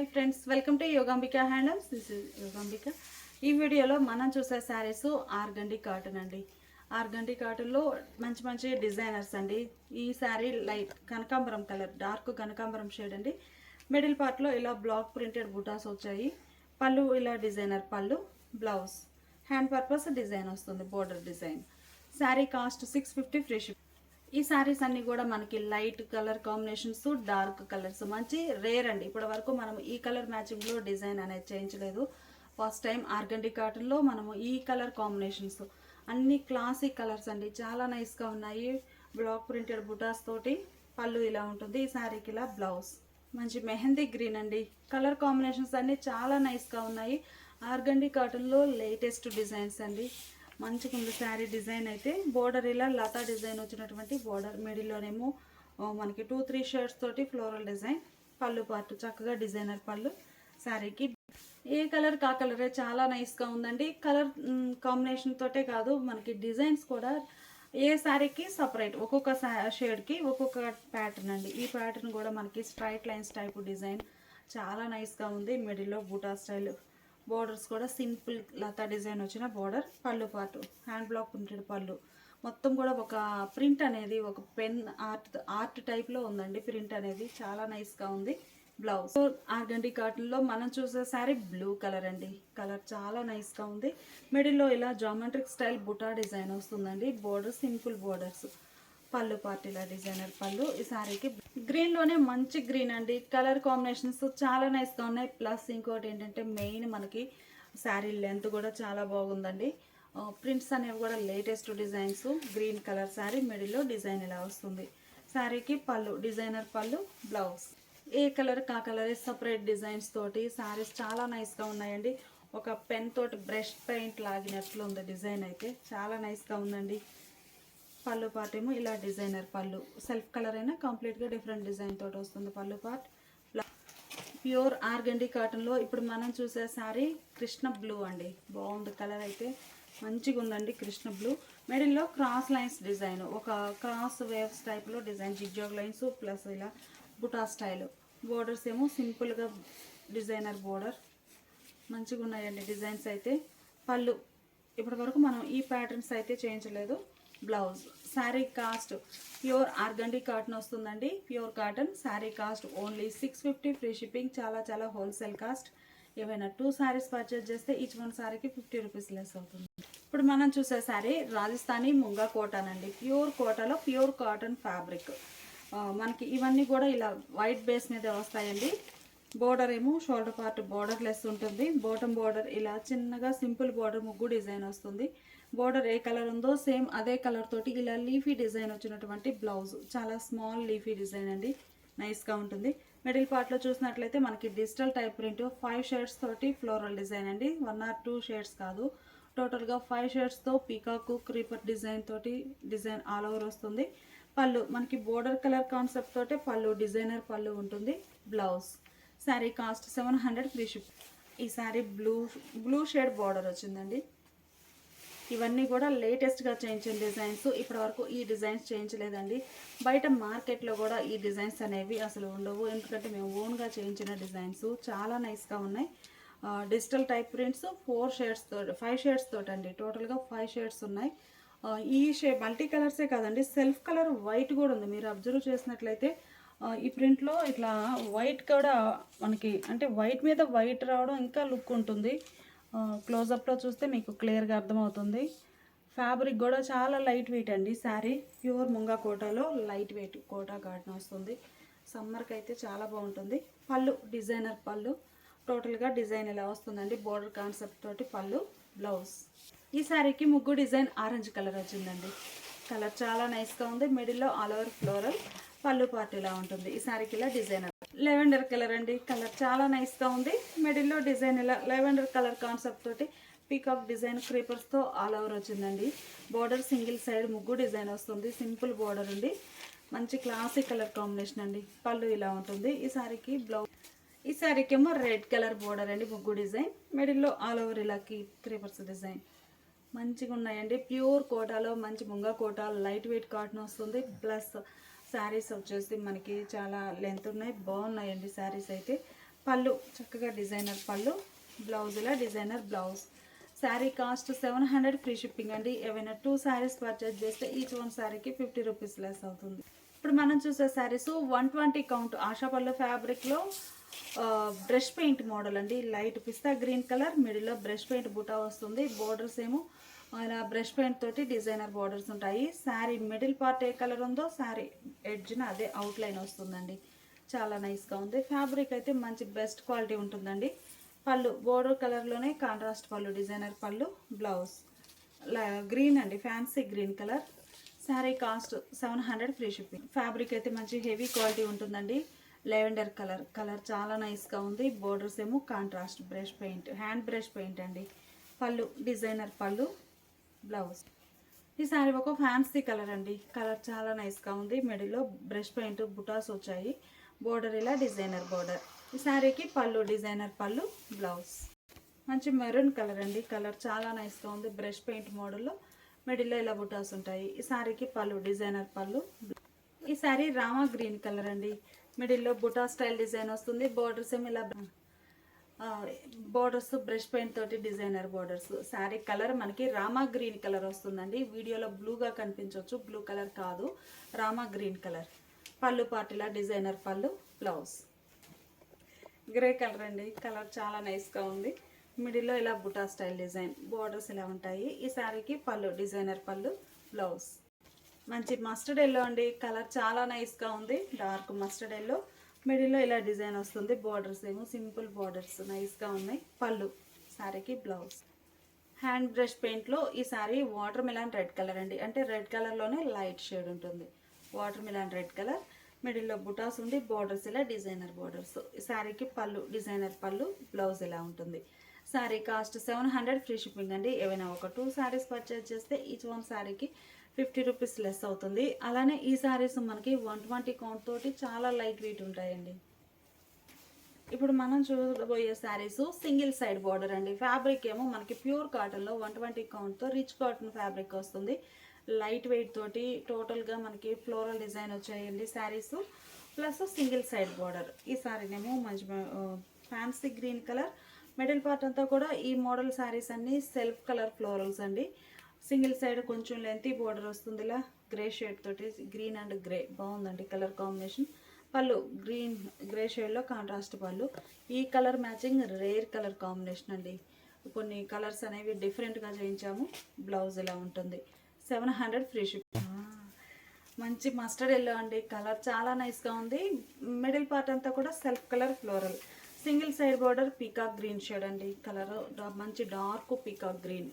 Hi friends, welcome to Yogambika handlooms. This is Yogambika. ఈ వీడియోలో మనం చూసే శారీస్ ఆర్గండి కాటన్ అండి. ఆర్గండి కాటన్లో మంచి మంచి డిజైనర్స్ అండి. ఈ శారీ లైట్ కనకాంబరం కలర్, డార్క్ కనకాంబరం షేడ్ అండి. మిడిల్ పార్ట్లో ఇలా బ్లాక్ ప్రింటెడ్ బుటాస్ వచ్చాయి. పళ్ళు ఇలా designer pallu, blouse hand purpose design వస్తుంది, border design. Sari cost 650 free ship. ఈ శారీస్ అన్ని కూడా మనకి light colour combinations, dark colours మంచి రేర్ అండి. ఇప్పటి వరకు మనం ఈ కలర్ మ్యాచింగ్లో డిజైన్ అనేది చేయించలేదు. ఫస్ట్ టైం ఆర్గండి కాటన్లో మనము ఈ కలర్ కాంబినేషన్స్ అన్ని క్లాసిక్ కలర్స్ అండి. చాలా నైస్గా ఉన్నాయి. బ్లాక్ ప్రింటెడ్ బుటాస్ తోటి పళ్ళు ఇలా ఉంటుంది. ఈ శారీకి ఇలా బ్లౌజ్ మంచి మెహందీ గ్రీన్ అండి. కలర్ కాంబినేషన్స్ అన్ని చాలా నైస్గా ఉన్నాయి. ఆర్గండి కాటన్లో లేటెస్ట్ డిజైన్స్ అండి. మంచిగా ఉంది శారీ డిజైన్ అయితే. బోర్డర్ ఇలా లతా డిజైన్ వచ్చినటువంటి బోర్డర్, మిడిల్లోనేమో మనకి 2-3 షేడ్స్ తోటి ఫ్లోరల్ డిజైన్. పళ్ళు పార్ట్ చక్కగా డిజైనర్ పళ్ళు. శారీకి ఏ కలర్ కా కలరే చాలా నైస్గా ఉందండి. కలర్ కాంబినేషన్ తోటే కాదు, మనకి డిజైన్స్ కూడా ఏ శారీకి సపరేట్, ఒక్కొక్క షేడ్కి ఒక్కొక్క ప్యాటర్న్ అండి. ఈ ప్యాటర్న్ కూడా మనకి స్ట్రైట్ లైన్స్ టైప్ డిజైన్ చాలా నైస్గా ఉంది. మిడిల్లో బూటా స్టైల్, బోర్డర్స్ కూడా సింపుల్ లతా డిజైన్ వచ్చిన బోర్డర్. పళ్ళు పాటు హ్యాండ్ బ్లాక్ ప్రింటెడ్ పళ్ళు. మొత్తం కూడా ఒక ప్రింట్ అనేది ఒక పెన్ ఆర్ట్ టైప్లో ఉందండి. ప్రింట్ అనేది చాలా నైస్గా ఉంది. బ్లౌజ్ ఆర్గండి కాటన్లో మనం చూసే శారీ బ్లూ కలర్ అండి. కలర్ చాలా నైస్గా ఉంది. మిడిల్లో ఇలా జామెట్రిక్ స్టైల్ బుటా డిజైన్ వస్తుందండి. Border simple borders. పళ్ళు పార్ట్ ఇలా డిజైనర్ పళ్ళు. ఈ శారీకి గ్రీన్లోనే మంచి గ్రీన్ అండి. కలర్ కాంబినేషన్స్ చాలా నైస్గా ఉన్నాయి. ప్లస్ ఇంకోటి ఏంటంటే మెయిన్ మనకి శారీ లెంత్ కూడా చాలా బాగుందండి. ప్రింట్స్ అనేవి కూడా latest designs. Green colour sari, మిడిల్లో డిజైన్ ఇలా వస్తుంది. శారీకి పళ్ళు డిజైనర్ పళ్ళు, బ్లౌజ్ ఏ కలర్ కా కలర్ సపరేట్ డిజైన్స్ తోటి శారీస్ చాలా నైస్గా ఉన్నాయండి. ఒక పెన్ తోటి బ్రష్ పెయింట్ లాగినట్లు ఉంది డిజైన్ అయితే. చాలా నైస్గా ఉందండి. పళ్ళు పార్ట్ ఏమో ఇలా డిజైనర్ పళ్ళు. సెల్ఫ్ కలర్ అయినా కంప్లీట్గా డిఫరెంట్ డిజైన్ తోటి వస్తుంది పళ్ళు పార్ట్. ప్యూర్ ఆర్గండి కాటన్లో ఇప్పుడు మనం చూసే శారీ కృష్ణ బ్లూ అండి. బాగుంది కలర్ అయితే, మంచిగా ఉందండి. కృష్ణ బ్లూ మిడిల్లో క్రాస్ లైన్స్ డిజైన్, ఒక క్రాస్ వేవ్స్ టైప్లో డిజైన్, జిగ్జాగ్ లైన్స్ ప్లస్ ఇలా బుటా స్టైల్. బోర్డర్స్ ఏమో సింపుల్గా డిజైనర్ బోర్డర్. మంచిగా ఉన్నాయండి డిజైన్స్ అయితే. పళ్ళు ఇప్పటి వరకు మనం ఈ ప్యాటర్న్స్ అయితే చేయించలేదు. Blouse sari cost pure organdy cotton వస్తుందండి. Pure cotton sari cost only 650 free shipping. చాలా చాలా హోల్సేల్ కాస్ట్. ఏవైనా 2 శారీస్ పర్చేజ్ చేస్తే ఈచ్ వన్ శారీకి 50 రూపీస్ లెస్ అవుతుంది. ఇప్పుడు మనం చూసే శారీ రాజస్థానీ ముంగా కోటాన్ అండి. ప్యూర్ కోటాలో ప్యూర్ కాటన్ ఫ్యాబ్రిక్. మనకి ఇవన్నీ కూడా ఇలా వైట్ బేస్ మీద వస్తాయండి. బోర్డర్ ఏమో షోల్డర్ పార్ట్ బోర్డర్ లెస్ ఉంటుంది. బాటమ్ బోర్డర్ ఇలా చిన్నగా సింపుల్ బోర్డర్ ముగ్గు డిజైన్ వస్తుంది. బోర్డర్ ఏ కలర్ ఉందో సేమ్ అదే కలర్ తోటి ఇలా లీఫీ డిజైన్ వచ్చినటువంటి బ్లౌజ్. చాలా స్మాల్ లీఫీ డిజైన్ అండి. నైస్గా ఉంటుంది. మిడిల్ పార్ట్లో చూసినట్లయితే మనకి డిజిటల్ టైప్ ప్రింట్ 5 షేడ్స్ తోటి ఫ్లోరల్ డిజైన్ అండి. 1 or 2 షేడ్స్ కాదు, టోటల్గా 5 షేడ్స్తో పీకాకు క్రీపర్ డిజైన్ తోటి డిజైన్ ఆల్ ఓవర్ వస్తుంది. పళ్ళు మనకి బోర్డర్ కలర్ కాన్సెప్ట్ తోటే పళ్ళు డిజైనర్ పళ్ళు ఉంటుంది. Blouse sari cost 700 free ship. ఈ శారీ బ్లూ షేడ్ బార్డర్ వచ్చిందండి. ఇవన్నీ కూడా లేటెస్ట్గా చేయించిన డిజైన్స్. ఇప్పటివరకు ఈ డిజైన్స్ చేయించలేదండి. బయట మార్కెట్లో కూడా ఈ డిజైన్స్ అనేవి అసలు ఉండవు, ఎందుకంటే మేము ఓన్గా చేయించిన డిజైన్స్. చాలా నైస్గా ఉన్నాయి. డిజిటల్ టైప్ ప్రింట్స్ 4 షేడ్స్ తోటి 5 షేడ్స్ తోటి అండి. టోటల్గా 5 షేడ్స్ ఉన్నాయి. ఈ మల్టీ కలర్సే కాదండి, సెల్ఫ్ కలర్ వైట్ కూడా ఉంది. మీరు అబ్జర్వ్ చేసినట్లయితే ఈ ప్రింట్లో ఇట్లా వైట్ కూడా మనకి, అంటే వైట్ మీద వైట్ రావడం ఇంకా లుక్ ఉంటుంది. క్లోజప్లో చూస్తే మీకు క్లియర్గా అర్థమవుతుంది. ఫ్యాబ్రిక్ కూడా చాలా లైట్ వెయిట్ అండి. శారీ ప్యూర్ ముంగా కోటాలో లైట్ వెయిట్ కోటా కాటన్ వస్తుంది. సమ్మర్కి అయితే చాలా బాగుంటుంది. పళ్ళు డిజైనర్ పళ్ళు. టోటల్గా డిజైన్ ఇలా వస్తుందండి. బోర్డర్ కాన్సెప్ట్ తోటి పళ్ళు, బ్లౌజ్. ఈ శారీకి ముగ్గు డిజైన్ ఆరెంజ్ కలర్ వచ్చిందండి. కలర్ చాలా నైస్గా ఉంది. మిడిల్లో ఆల్ ఓవర్ ఫ్లోరల్. పళ్ళు పార్ట్ ఇలా ఉంటుంది. ఈ శారీకి ఇలా డిజైనర్ లెవెండర్ కలర్ అండి. కలర్ చాలా నైస్గా ఉంది. మిడిల్లో డిజైన్ ఇలా లెవెండర్ కలర్ కాన్సెప్ట్ తోటి పీకాక్ డిజైన్ క్రీపర్స్తో ఆల్ ఓవర్ వచ్చిందండి. బోర్డర్ సింగిల్ సైడ్ ముగ్గు డిజైన్ వస్తుంది. సింపుల్ బోర్డర్ ఉంది. మంచి క్లాసిక్ కలర్ కాంబినేషన్ అండి. పళ్ళు ఇలా ఉంటుంది. ఈ శారీకి బ్లౌజ్. ఈ శారీకి ఏమో రెడ్ కలర్ బోర్డర్ అండి, ముగ్గు డిజైన్. మిడిల్లో ఆల్ ఓవర్ ఇలా క్రీపర్స్ డిజైన్. మంచిగా ఉన్నాయండి. ప్యూర్ కోటాలో మంచి ముంగా కోటా లైట్ వెయిట్ కాటన్ వస్తుంది. ప్లస్ శారీస్ వచ్చేసి మనకి చాలా లెంత్ ఉన్నాయి, బాగున్నాయండి శారీస్ అయితే. పళ్ళు చక్కగా డిజైనర్ పళ్ళు, బ్లౌజ్ ఇలా designer blouse. Sari cost 700 free shipping అండి. ఏవైనా 2 శారీస్ పర్చేజ్ చేస్తే ఈచ్ వన్ శారీకి 50 రూపీస్ లెస్ అవుతుంది. ఇప్పుడు మనం చూసే శారీస్ 120 కౌంట్ ఆశాపల్లి ఫ్యాబ్రిక్లో బ్రష్ పెయింట్ మోడల్ అండి. లైట్ పిస్తా గ్రీన్ కలర్, మిడిల్లో బ్రష్ పెయింట్ బుటా వస్తుంది. బోర్డర్స్ ఏమో ఇలా బ్రష్ పెయింట్ తోటి డిజైనర్ బోర్డర్స్ ఉంటాయి. Sari middle part A colour ఉందో శారీ ఎడ్జ్న అదే అవుట్లైన్ వస్తుందండి. చాలా నైస్గా ఉంది. ఫ్యాబ్రిక్ అయితే మంచి బెస్ట్ క్వాలిటీ ఉంటుందండి. పళ్ళు బోర్డర్ కలర్లోనే contrast pallu, designer pallu, blouse green అండి, fancy green colour. Sari cost 700 free shipping. Fabric అయితే మంచి హెవీ క్వాలిటీ ఉంటుందండి. లెవెండర్ కలర్, కలర్ చాలా నైస్గా ఉంది. బోర్డర్స్ ఏమో contrast brush paint, hand brush paint అండి. పళ్ళు డిజైనర్ పళ్ళు, బ్లౌజ్. ఈ శారీ ఒక ఫ్యాన్సీ కలర్ అండి. కలర్ చాలా నైస్గా ఉంది. మిడిల్లో బ్రష్ పెయింట్ బుటాస్ వచ్చాయి. బోర్డర్ ఇలా డిజైనర్ బోర్డర్. ఈ శారీకి పళ్ళు డిజైనర్ పళ్ళు, బ్లౌజ్. మంచి మెరూన్ కలర్ అండి. కలర్ చాలా నైస్గా ఉంది. బ్రష్ పెయింట్ మోడల్లో మిడిల్లో ఇలా బుటాస్ ఉంటాయి. ఈ శారీకి పళ్ళు డిజైనర్ పళ్ళు. ఈ శారీ రామా గ్రీన్ కలర్ అండి. మిడిల్లో బుటా స్టైల్ డిజైన్ వస్తుంది. బోర్డర్స్ ఏమి ఇలా బోర్డర్స్ బ్రష్ పెయింట్ తోటి డిజైనర్ బోర్డర్స్. శారీ కలర్ మనకి రామా గ్రీన్ కలర్ వస్తుందండి. వీడియోలో బ్లూగా కనిపించవచ్చు, బ్లూ కలర్ కాదు, రామా గ్రీన్ కలర్. పళ్ళు పార్టీలా designer pallu, blouse. Grey colour అండి. కలర్ చాలా నైస్గా ఉంది. మిడిల్లో ఇలా బుటా స్టైల్ డిజైన్, బోర్డర్స్ ఇలా ఉంటాయి. ఈ శారీకి పళ్ళు డిజైనర్ పళ్ళు, బ్లౌజ్. మంచి మస్టర్డ్ ఎల్లో అండి. కలర్ చాలా నైస్గా ఉంది. డార్క్ మస్టర్డ్ ఎల్లో, మిడిల్లో ఇలా డిజైన్ వస్తుంది. బోర్డర్స్ ఏమో సింపుల్ బోర్డర్స్ నైస్గా ఉన్నాయి. పళ్ళు, శారీకి బ్లౌజ్. హ్యాండ్ బ్రష్ పెయింట్లో ఈ sari watermelon red colour అండి. అంటే రెడ్ కలర్లోనే లైట్ షేడ్ ఉంటుంది. వాటర్ మిలాన్ రెడ్ కలర్, మిడిల్లో బుటాస్ ఉంది. బోర్డర్స్ ఇలా డిజైనర్ బోర్డర్స్. ఈ శారీకి పళ్ళు డిజైనర్ పళ్ళు, బ్లౌజ్ ఇలా ఉంటుంది. శారీ కాస్ట్ 700 ఫ్రీ షిప్పింగ్ అండి. ఏవైనా ఒక 2 శారీస్ పర్చేజ్ చేస్తే ఈచ్ వన్ శారీకి 50 రూపీస్ లెస్ అవుతుంది. అలానే ఈ శారీస్ మనకి 120 కౌంట్ తోటి చాలా లైట్ వెయిట్ ఉంటాయండి. ఇప్పుడు మనం చూడబోయే శారీస్ సింగిల్ సైడ్ బార్డర్ అండి. ఫ్యాబ్రిక్ ఏమో మనకి ప్యూర్ కాటన్లో 120 కౌంట్తో రిచ్ కాటన్ ఫ్యాబ్రిక్ వస్తుంది. లైట్ వెయిట్ తోటి టోటల్గా మనకి ఫ్లోరల్ డిజైన్ వచ్చాయండి saris. Plus single side border. ఈ శారీనేమో మంచి fancy green colour. Middle part అంతా కూడా ఈ మోడల్ శారీస్ అన్నీ సెల్ఫ్ కలర్ ఫ్లోరల్స్ అండి. సింగిల్ సైడ్ కొంచెం లెంతీ బార్డర్ వస్తుంది. ఇలా గ్రే షేడ్ తోటి గ్రీన్ అండ్ గ్రే బాగుందండి కలర్ కాంబినేషన్. పళ్ళు గ్రీన్ గ్రే షేడ్లో కాంట్రాస్ట్ పళ్ళు. ఈ colour matching rare colour combination అండి. కొన్ని కలర్స్ అనేవి డిఫరెంట్గా చేయించాము. బ్లౌజ్ ఇలా ఉంటుంది. 700 ఫ్రీ షిప్. మంచి మస్టర్డ్ ఎల్లో అండి. కలర్ చాలా నైస్గా ఉంది. మిడిల్ పార్ట్ అంతా కూడా self colour floral. Single side border peacock green shade అండి. కలర్ మంచి డార్క్ పీకాక్ గ్రీన్.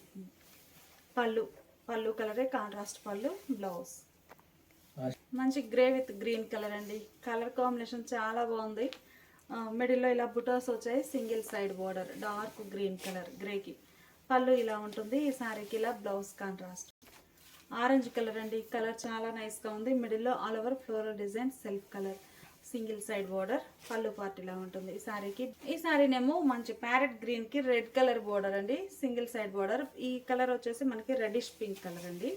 పళ్ళు కలరే కాంట్రాస్ట్ పళ్ళు, బ్లౌజ్. మంచి గ్రే విత్ గ్రీన్ కలర్ అండి. కలర్ కాంబినేషన్ చాలా బాగుంది. మిడిల్లో ఇలా బుటాస్ వచ్చాయి. Single side border dark green colour గ్రేకి. పళ్ళు ఇలా ఉంటుంది. ఈ శారీకి ఇలా బ్లౌజ్ కాంట్రాస్ట్. ఆరెంజ్ కలర్ అండి. కలర్ చాలా నైస్గా ఉంది. మిడిల్లో all over floral design self colour. Single side border. పళ్ళు పార్ట్ ఇలా ఉంటుంది ఈ శారీకి. ఈ శారీనేమో మంచి ప్యారెట్ గ్రీన్కి రెడ్ కలర్ బార్డర్ అండి. Single side border. ఈ కలర్ వచ్చేసి మనకి రెడ్డిష్ పింక్ కలర్ అండి.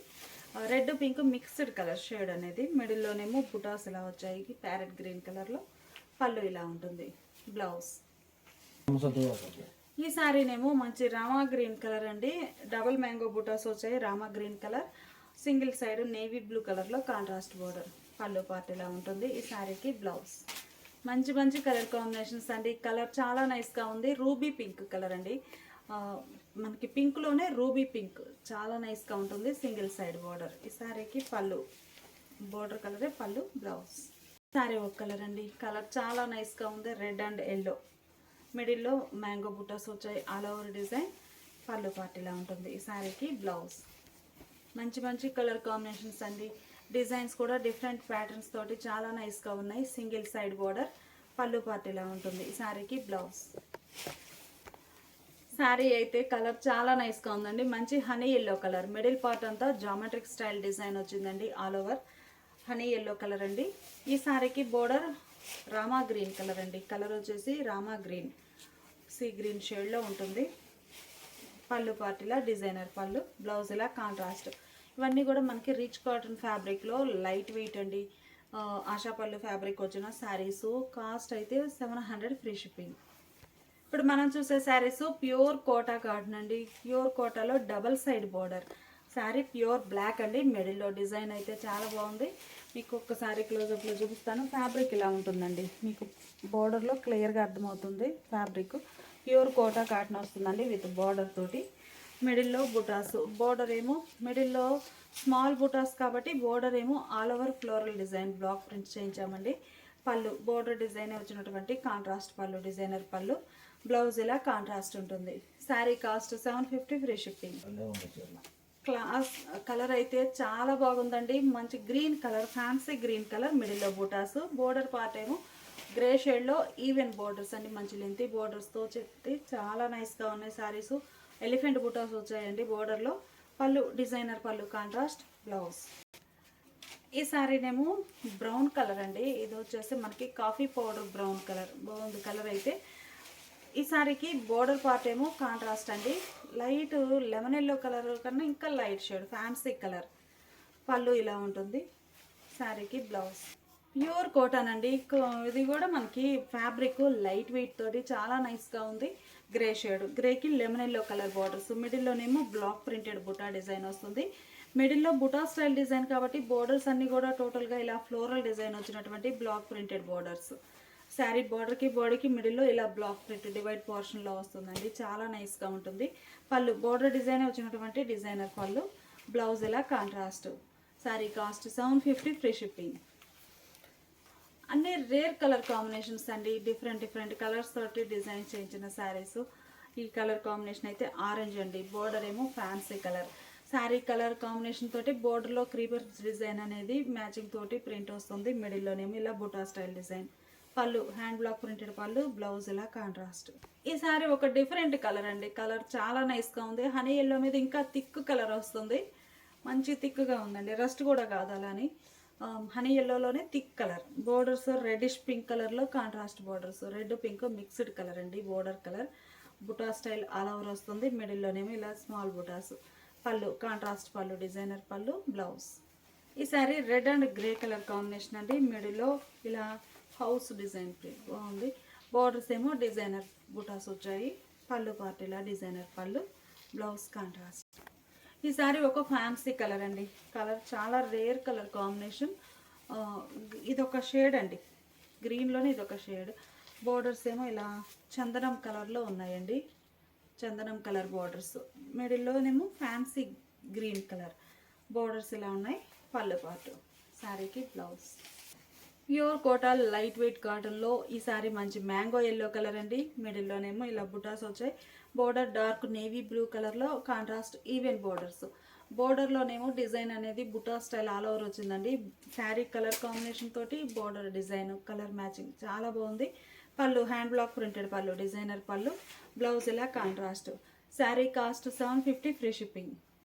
Red pink mixed colour shade అనేది. మిడిల్లోనేమో బుటాస్ ఇలా వచ్చాయి ప్యారెట్ గ్రీన్ కలర్లో. పళ్ళు ఇలా ఉంటుంది, బ్లౌజ్. ఈ శారీనేమో మంచి రామా గ్రీన్ కలర్ అండి. డబుల్ మ్యాంగో బుటాస్ వచ్చాయి. Rama green colour. Single side navy blue కలర్లో కాంట్రాస్ట్ బార్డర్. పళ్ళు పార్ట్ ఇలా ఉంటుంది. ఈ శారీకి బ్లౌజ్. మంచి మంచి కలర్ కాంబినేషన్స్ అండి. కలర్ చాలా నైస్గా ఉంది. రూబీ పింక్ కలర్ అండి. మనకి పింక్లోనే రూబీ పింక్ చాలా నైస్గా ఉంటుంది. Single side border. ఈ శారీకి పళ్ళు బార్డర్ కలరే పళ్ళు, బ్లౌజ్. శారీ ఒక కలర్ అండి. కలర్ చాలా నైస్గా ఉంది. Red and yellow. మిడిల్లో మ్యాంగో బుటాస్ వచ్చాయి. All over design. పళ్ళు పార్ట్ ఇలా ఉంటుంది. ఈ శారీకి బ్లౌజ్. మంచి మంచి కలర్ కాంబినేషన్స్ అండి. డిజైన్స్ కూడా డిఫరెంట్ ప్యాటర్న్స్ తోటి చాలా నైస్గా ఉన్నాయి. Single side border. పళ్ళు పార్ట్ ఇలా ఉంటుంది. ఈ శారీకి బ్లౌజ్. శారీ అయితే కలర్ చాలా నైస్గా ఉందండి. మంచి honey yellow colour. Middle part అంతా జామెట్రిక్ స్టైల్ డిజైన్ వచ్చిందండి. All over honey yellow colour అండి. ఈ శారీకి బోర్డర్ రామా గ్రీన్ కలర్ అండి. కలర్ వచ్చేసి రామా గ్రీన్ సీ గ్రీన్ షేడ్లో ఉంటుంది. పళ్ళు పార్ట్ ఇలా డిజైనర్ పళ్ళు, బ్లౌజ్ ఇలా కాంట్రాస్ట్. ఇవన్నీ కూడా మనకి రిచ్ కాటన్ ఫ్యాబ్రిక్లో లైట్ వెయిట్ అండి. ఆశా పళ్ళు ఫ్యాబ్రిక్ వచ్చిన శారీస్. కాస్ట్ అయితే 700 ఫ్రీ షిప్పింగ్. ఇప్పుడు మనం చూసే శారీస్ ప్యూర్ కోటా కాటన్ అండి. ప్యూర్ కోటాలో double side border sari, pure black అండి. మిడిల్లో డిజైన్ అయితే చాలా బాగుంది. మీకు ఒక్కసారి క్లోజప్లో చూపిస్తాను. ఫ్యాబ్రిక్ ఇలా ఉంటుందండి, మీకు బోర్డర్లో క్లియర్గా అర్థమవుతుంది. ఫ్యాబ్రిక్ ప్యూర్ కోటా కాటన్ వస్తుందండి విత్ బోర్డర్ తోటి. మిడిల్లో బుటాస్, బోర్డర్ ఏమో మిడిల్లో స్మాల్ బుటాస్ కాబట్టి బోర్డర్ ఏమో all over floral design block print చేయించామండి. పళ్ళు బోర్డర్ డిజైన్ వచ్చినటువంటి contrast pallu, designer pallu. Blouse ఇలా కాంట్రాస్ట్ ఉంటుంది. Sari cost 750 free shipping. Class colour అయితే చాలా బాగుందండి. మంచి green colour, fancy green colour. మిడిల్లో బూటాస్, బోర్డర్ పార్ట్ ఏమో గ్రే షేడ్లో ఈవెన్ బోర్డర్స్ అండి. మంచి లెంతీ బోర్డర్స్తో చెప్తే చాలా నైస్గా ఉన్నాయి శారీస్. ఎలిఫెంట్ బూటాస్ వచ్చాయండి బోర్డర్లో. పళ్ళు డిజైనర్ పళ్ళు, కాంట్రాస్ట్ బ్లౌజ్. ఈ శారీనేమో బ్రౌన్ కలర్ అండి. ఇది వచ్చేసి మనకి కాఫీ పౌడర్ బ్రౌన్ కలర్, బాగుంది కలర్ అయితే. ఈ శారీకి బోర్డర్ పార్ట్ ఏమో కాంట్రాస్ట్ అండి. లైట్ లెమన్ ఎల్లో కలర్ కన్నా ఇంకా లైట్ షేడ్ ఫ్యాన్సీ కలర్. పళ్ళు ఇలా ఉంటుంది. శారీకి బ్లౌజ్ ప్యూర్ కాటన్ అండి. ఇది కూడా మనకి ఫ్యాబ్రిక్ లైట్ వెయిట్ తోటి చాలా నైస్గా ఉంది. గ్రే షేడ్, గ్రేకి లెమన్ ఎల్లో కలర్ బార్డర్స్. మిడిల్లోనేమో బ్లాక్ ప్రింటెడ్ బుటా డిజైన్ వస్తుంది. మిడిల్లో బుటా స్టైల్ డిజైన్ కాబట్టి బోర్డర్స్ అన్నీ కూడా టోటల్గా ఇలా ఫ్లోరల్ డిజైన్ వచ్చినటువంటి బ్లాక్ ప్రింటెడ్ బోర్డర్స్. శారీ బార్డర్కి బాడీకి మిడిల్లో ఇలా బ్లాక్ ప్రింట్ డివైడ్ పోర్షన్లో వస్తుందండి. చాలా నైస్గా ఉంటుంది. పళ్ళు బోర్డర్ డిజైన్ వచ్చినటువంటి డిజైనర్ పళ్ళు. బ్లౌజ్ ఇలా contrast. Sari cost 750 free shipping. అన్నీ రేర్ కలర్ కాంబినేషన్స్ అండి. డిఫరెంట్ కలర్స్ తోటి డిజైన్ చేయించిన శారీస్. ఈ కలర్ కాంబినేషన్ అయితే ఆరెంజ్ అండి. బోర్డర్ ఏమో fancy colour. Sari colour combination తోటి బోర్డర్లో క్రీపర్ డిజైన్ అనేది మ్యాచింగ్ తోటి ప్రింట్ వస్తుంది. మిడిల్లోనేమో ఇలా బుటా స్టైల్ డిజైన్. పళ్ళు హ్యాండ్ బ్లాక్ ప్రింటెడ్ పళ్ళు. బ్లౌజ్ ఇలా కాంట్రాస్ట్. ఈ శారీ ఒక డిఫరెంట్ కలర్ అండి. కలర్ చాలా నైస్గా ఉంది. హనీ ఎల్లో మీద ఇంకా థిక్ కలర్ వస్తుంది. మంచి థిక్గా ఉందండి, రస్ట్ కూడా కాదు. అలాని హనీ ఎల్లోలోనే thick colour. Borders reddish pink కలర్లో contrast borders. Red pink mixed colour అండి. బోర్డర్ కలర్ బుటా స్టైల్ ఆల్ ఓవర్ వస్తుంది. మిడిల్లోనేమో ఇలా స్మాల్ బుటాస్. పళ్ళు contrast pallu, designer pallu. Blouse. ఈ sari red and grey colour combination అండి. మిడిల్లో ఇలా హౌస్ డిజైన్ ప్రింట్ బాగుంది. బార్డర్స్ ఏమో డిజైనర్ బుటాస్ వచ్చాయి. పళ్ళు పార్ట్ ఇలా డిజైనర్ పళ్ళు. Blouse contrast. ఈ శారీ ఒక ఫ్యాన్సీ కలర్ అండి. కలర్ చాలా రేర్ కలర్ కాంబినేషన్. ఇదొక షేడ్ అండి, గ్రీన్లోనే ఇదొక షేడ్. బోర్డర్స్ ఏమో ఇలా చందనం కలర్లో ఉన్నాయండి. చందనం కలర్ బోర్డర్స్. మిడిల్లోనేమో ఫ్యాన్సీ గ్రీన్ కలర్ బోర్డర్స్ ఇలా ఉన్నాయి. పళ్ళు పార్ట్. శారీకి blouse. Pure Kota light weight కాటన్లో ఈ శారీ మంచి మ్యాంగో ఎల్లో కలర్ అండి. మిడిల్లోనేమో ఇలా బుటాస్ వచ్చాయి. బోర్డర్ డార్క్ నేవీ బ్లూ కలర్లో కాంట్రాస్ట్ ఈవెన్ బోర్డర్స్. బోర్డర్లోనేమో డిజైన్ అనేది బుటా స్టైల్ ఆల్ ఓవర్ వచ్చిందండి. శారీ కలర్ కాంబినేషన్ తోటి బోర్డర్ డిజైన్ కలర్ మ్యాచింగ్ చాలా బాగుంది. పళ్ళు హ్యాండ్ బ్లాక్ ప్రింటెడ్ పళ్ళు, డిజైనర్ పళ్ళు. బ్లౌజ్ ఇలా contrast. Sari cost 750 free shipping.